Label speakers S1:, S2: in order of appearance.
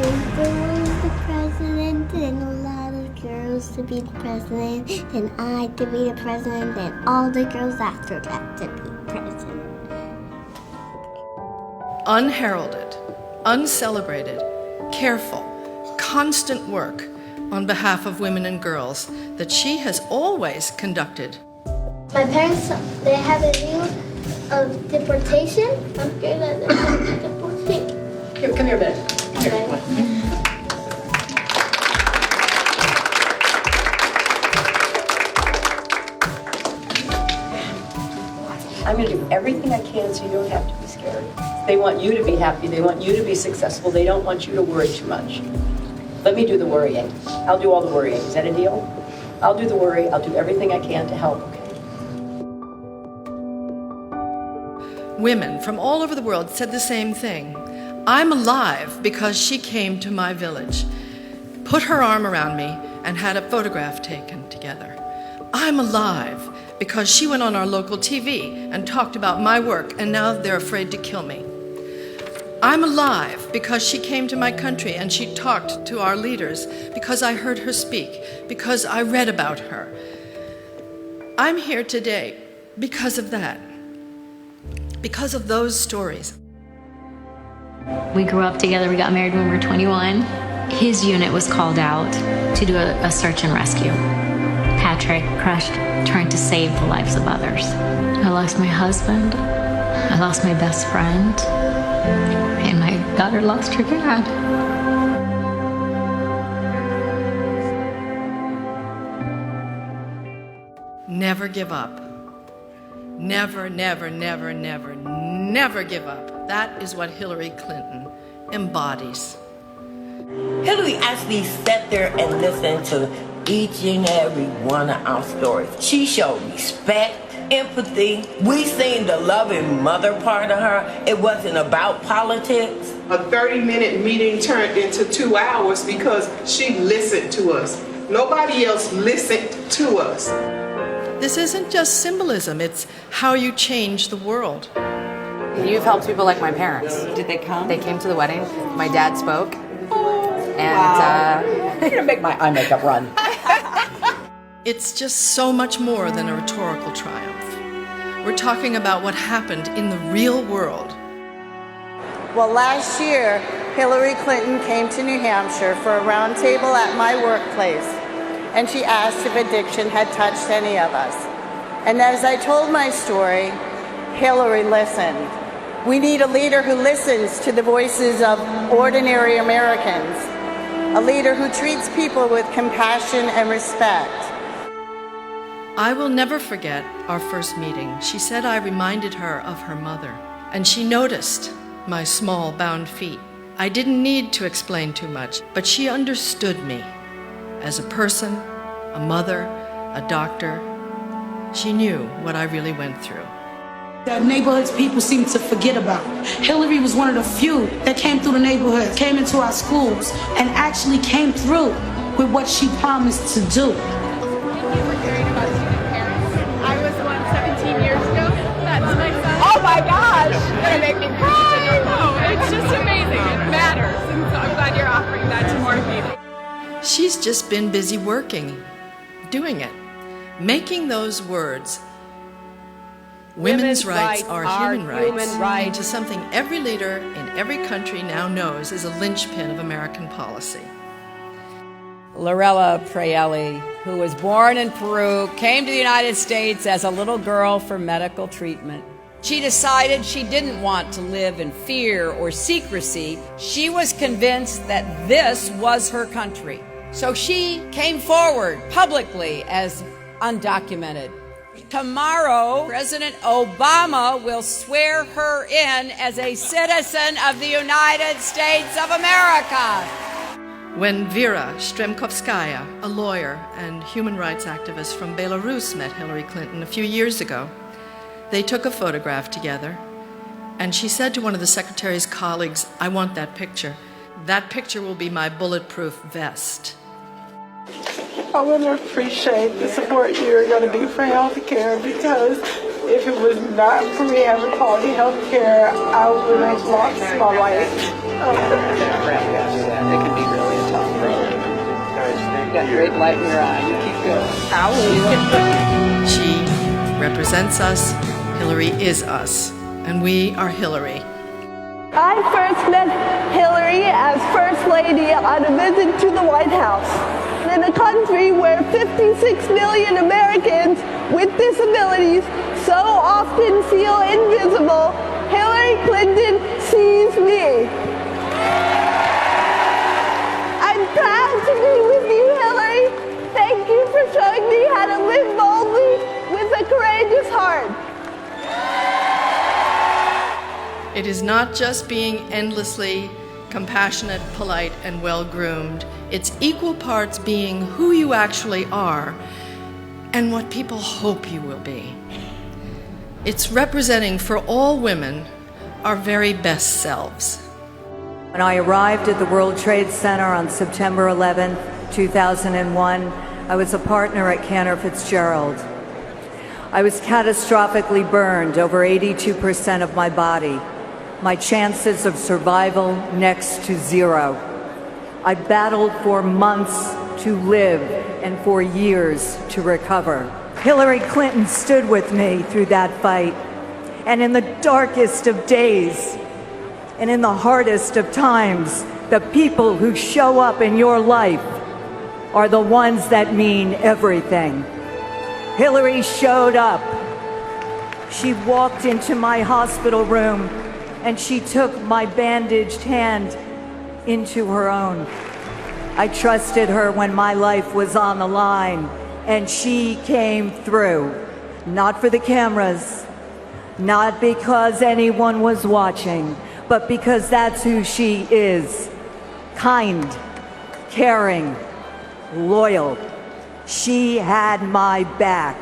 S1: If there was the president and a lot of girls to be the president, and I to be the president, and all the girls after that to be president.
S2: Unheralded, uncelebrated, careful, constant work on behalf of women and girls that she has always conducted.
S1: My parents, they have a view of deportation. I'm scared that they're going to deport me.
S3: Here, come here a minute.
S1: Okay.
S3: I'm going to do everything I can so you don't have to be scared. They want you to be happy. They want you to be successful. They don't want you to worry too much. Let me do the worrying. I'll do all the worrying. Is that a deal? I'll do the worry. I'll do everything I can to help, okay?
S2: Women from all over the world said the same thing. I'm alive because she came to my village, put her arm around me, and had a photograph taken together. I'm alive because she went on our local TV and talked about my work, and now they're afraid to kill me. I'm alive because she came to my country and she talked to our leaders, because I heard her speak, because I read about her. I'm here today because of that, because of those stories.
S4: We grew up together. We got married when we were 21. His unit was called out to do a search and rescue. Patrick crushed, trying to save the lives of others. I lost my husband. I lost my best friend. And my daughter lost her dad.
S2: Never give up. Never, never, never, never, never give up. That is what Hillary Clinton embodies.
S5: Hillary actually sat there and listened to each and every one of our stories. She showed respect, empathy. We seen the loving mother part of her. It wasn't about politics.
S6: A 30-minute meeting turned into 2 hours because she listened to us. Nobody else listened to us.
S2: This isn't just symbolism, it's how you change the world.
S7: You've helped people like my parents.
S3: Did they come?
S7: They came to the wedding. My dad spoke. And
S3: Wow. You're going to make my eye makeup run.
S2: It's just so much more than a rhetorical triumph. We're talking about what happened in the real world.
S8: Well, last year, Hillary Clinton came to New Hampshire for a roundtable at my workplace, and she asked if addiction had touched any of us. And as I told my story, Hillary listened. We need a leader who listens to the voices of ordinary Americans, a leader who treats people with compassion and respect.
S2: I will never forget our first meeting. She said I reminded her of her mother, and she noticed my small, bound feet. I didn't need to explain too much, but she understood me as a person, a mother, a doctor. She knew what I really went through.
S9: That neighborhoods people seem to forget about. Hillary was one of the few that came through the neighborhoods, came into our schools, and actually came through with what she promised to do.
S10: Thank you for caring about student parents. I was one 17 years ago. That's my son.
S3: Oh my gosh!
S10: It's gonna make me cry. No, it's just amazing. It matters. And so I'm glad you're offering that to more people.
S2: She's just been busy working, doing it, making those words, women's rights are human rights, into something every leader in every country now knows is a linchpin of American policy.
S11: Lorella Praeli, who was born in Peru, came to the United States as a little girl for medical treatment. She decided she didn't want to live in fear or secrecy. She was convinced that this was her country. So she came forward publicly as undocumented. Tomorrow, President Obama will swear her in as a citizen of the United States of America.
S2: When Vera Stremkovskaya, a lawyer and human rights activist from Belarus, met Hillary Clinton a few years ago, they took a photograph together, and she said to one of the secretary's colleagues, "I want that picture. That picture will be my bulletproof vest."
S6: I want to appreciate the support you're going to do for health care, because if it was not for me having quality health care, I would have lost my life. that great light in your eye. You keep going. Ow.
S2: She represents us. Hillary is us. And we are Hillary.
S12: I first met Hillary as First Lady on a visit to the White House. In a country where 56 million Americans with disabilities so often feel invisible, Hillary Clinton sees me. I'm proud to be with you, Hillary. Thank you for showing me how to live boldly with a courageous heart.
S2: It is not just being endlessly compassionate, polite, and well-groomed. It's equal parts being who you actually are and what people hope you will be. It's representing for all women our very best selves.
S13: When I arrived at the World Trade Center on September 11, 2001, I was a partner at Cantor Fitzgerald. I was catastrophically burned, over 82% of my body. My chances of survival next to zero. I battled for months to live and for years to recover. Hillary Clinton stood with me through that fight. And in the darkest of days, and in the hardest of times, the people who show up in your life are the ones that mean everything. Hillary showed up. She walked into my hospital room and she took my bandaged hand into her own. I trusted her when my life was on the line, and she came through. Not for the cameras, not because anyone was watching, but because that's who she is. Kind, caring, loyal. She had my back.